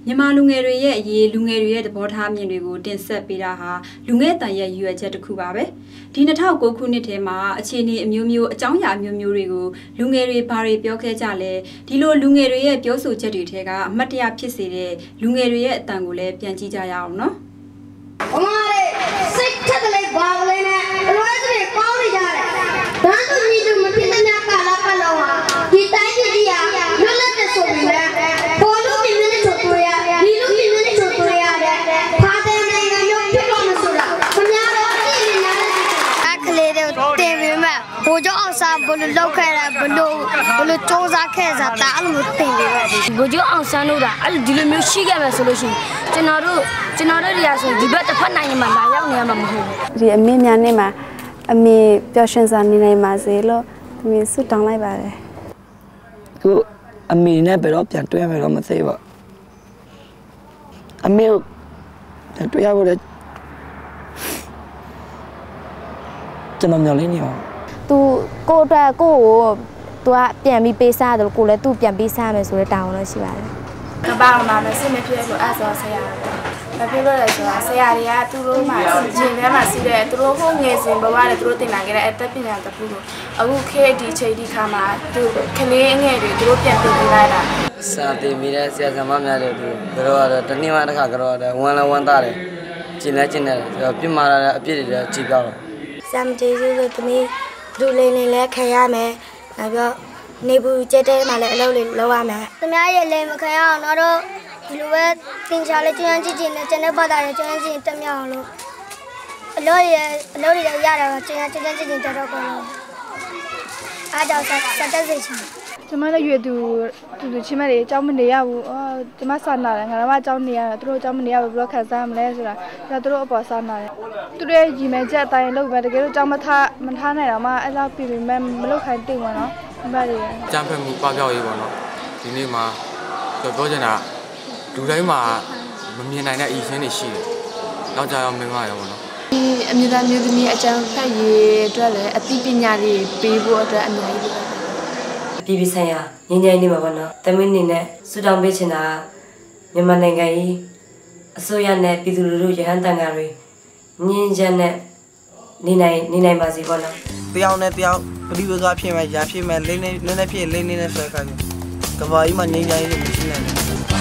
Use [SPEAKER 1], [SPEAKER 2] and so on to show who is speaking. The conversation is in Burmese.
[SPEAKER 1] မြန်မာလူငယ်တွေရဲ့အရေးလူငယ်တွေရဲ့သဘောထားမြင်တွေကိုတင်ဆက်ပေးတာဟာလူငယ်တန်ရဲ့ရည်ရွယ်ချက်တစ်ခုပါပဲဒီ2009ခုနှစ်ထဲမှာအခြေအနေအမျိုးမျိုးအကြောင်းအရာအမျိုးမျိုးတွေကိုလူငယ်တွေဘာတွေပြောခဲ့ကြလဲဒီလိုလူငယ်တွေရဲ့ပြောဆိုချက်တွေထဲကအမှတ်တရဖြစ်စေတဲ့လူငယ်တွေရဲ့အတန်ကိုလည်းပြန်ကြည့်ကြရအောင်နော်
[SPEAKER 2] အမလေးစိတ်ထက်လေးဘာလေးနဲ့အလွဲစတွေပေါင်းနေကြတယ်။ဒါဆိုညီတို့မဖြစ်တဲ့ကာလပတ်လုံးဟာဒီတိုင်းပြည်ကြီးဟာလွတ်လပ်တဲ့ဆိုပြီးလဲပေါ်လို့ပြင်းနေချို့တွေ့ရဒီလိုပြင်းနေချို့တွေ့ရတယ်။ဖားတဲ့နိုင်ငံမျိုးဖြစ်လို့မဆိုတာခင်ဗျားတို့သိနေလားအခလေးတွေတင်ပြီးမှဘိုးကျော်အောင်စားဘလို့လောက်ခဲ့တယ်ဘလို့စူးစမ်းခဲ့စားတာအဲ့လိုတင်ပြီးပဲဘိုးကျော်အောင်ဆန်းလို့တာအဲ့ဒီလိုမျိုးရှိခဲ့မယ်ဆိုလို့ရှိရင်ကျွန်တော်တို့တွေကဆိုဒီဘက်တစ်ဖက်နိုင်ငံမှာလာရောက်နေရမှာမဟုတ်ဘူး
[SPEAKER 3] ဒီအမေများနေမှာအမေပျော်ရွှင်စွာနေနိုင်ပါစေလို့အမေဆုတောင်းလိုက်ပါတယ်
[SPEAKER 4] ခုအမေနဲ့ဘယ်တော့ပြန်တွေ့ရမယ်တော့မသိပါအမေပြန်တွေ့ရဖို့လည်းကျွန်တော်မျှော်လင့်နေပါ
[SPEAKER 3] သူကိုအတွက်ကိုသူကပြန်ပြီးပေးစားတယ်ကိုလည်းသူ့ပြန်ပေးစားမယ်ဆိုတဲ့တောင်းလို့ရှိပါတယ်
[SPEAKER 5] ကပောင်းမှာမစစ်မဖြစ်ဆိုအဲ့ဆိုဆရာမပြောလို့လဲဆိုတာဆရာတွေကသူတို့မှရှင်ထဲမှာစီးတယ်သူတို့ဟိုငယ်စဉ်ဘဝနဲ့သူတို့တင်လာခဲ့တဲ့အသက်ပညာတစ်ခုကိုအခုခေတ်ဒီချိန်ဒီခါမှာသူကလေးငယ်တွေသူတို့ပြန်တင်ပေးလိုက်တာ
[SPEAKER 4] စာတင်မိတဲ့ဆရာဆရာမများတယ်သူကတော့တနေ့မှတစ်ခါကတော့ဝမ်းလည်းဝမ်းသားတယ်ကျင်လည်းကျင်တယ်ပြစ်မှားတဲ့အပြစ်တွေလည်းကြည့်ပြောတော့
[SPEAKER 2] စမ်းတေးဆိုသမီးသူလိန်လည်းခံရမယ်နောက်ပြီးနေဘူးကျတဲ့မှာလည်းအလုပ်လေးလုပ်ရမယ်သမီးရဲ့လိန်မခံရအောင်တော့ဒီလိုပဲသင်ချာလေးကျွမ်းကြည့်ကြည့်နဲ့ကျန်တဲ့ဘာသာရေးကျွမ်းကြည့်တက်မြောက်အောင်လို့အလုပ်တွေလည်းရတာကျွမ်းကြည့်ကြည့်တက်တော့ကောင်းအားကြောင့်စတက်စေချင်
[SPEAKER 5] ကျမလည်းရွေသူချင်းမလေးအကြောင်းမနေရဘူးကျမစာနာတယ်ငါတို့ကအကြောင်းနေရတယ်သူတို့အကြောင်းမနေရဘူးဘယ်လိုခံစားမလဲဆိုတာဒါသူတို့အပေါ်စာနာတယ်သူတို့ရဲ့ရည်မှန်းချက်အတိုင်းလုပ်ပဲတကယ်လို့အကြောင်းမထားနိုင်တော့မှအဲ့လောက်ပြည်ပြီးမလုပ်ခိုင်းတိတ်ပါနော်ဒီဘက်တွေ
[SPEAKER 6] အကြမ်းဖက်မှုပပျောက်ရေးပေါ့နော်ဒီနေ့မှာပြောချင်တာလူတိုင်းမှာမမြင်နိုင်တဲ့အီရှင်းတွေရှိတယ်။နောက်ကြတော့မင်းမရောပေါ့နော်
[SPEAKER 5] ။ဒီအမြဲတမ်းမျိုးသမီးအကြံဖတ်ရေးအတွက်လည်းအသိပညာတွေပေးဖို့အတွက်အများကြီးလိုပါတယ်
[SPEAKER 7] ။ပြည်ပဆိုင်ရာငင်းငယ်နေမှာပေါ့နော်။တမင်းနေနဲ့စူတောင်းပေးချင်တာမြန်မာနိုင်ငံကြီးအစိုးရနဲ့ပြည်သူလူထုရဟန်းတန်ဃာတွေငင်းချက်နဲ့နေနိုင်ပါစေပေါ့နော်
[SPEAKER 4] ။တယောက်နဲ့တယောက်ပြည်ပကဖြစ်မဲ့ရာဖြစ်မဲ့လိမ့်နေဖြစ်လိမ့်နေတဲ့ဆွဲခါကျကဘာကြီးမှငင်းငယ်ရေးမရှိနိုင်ဘူး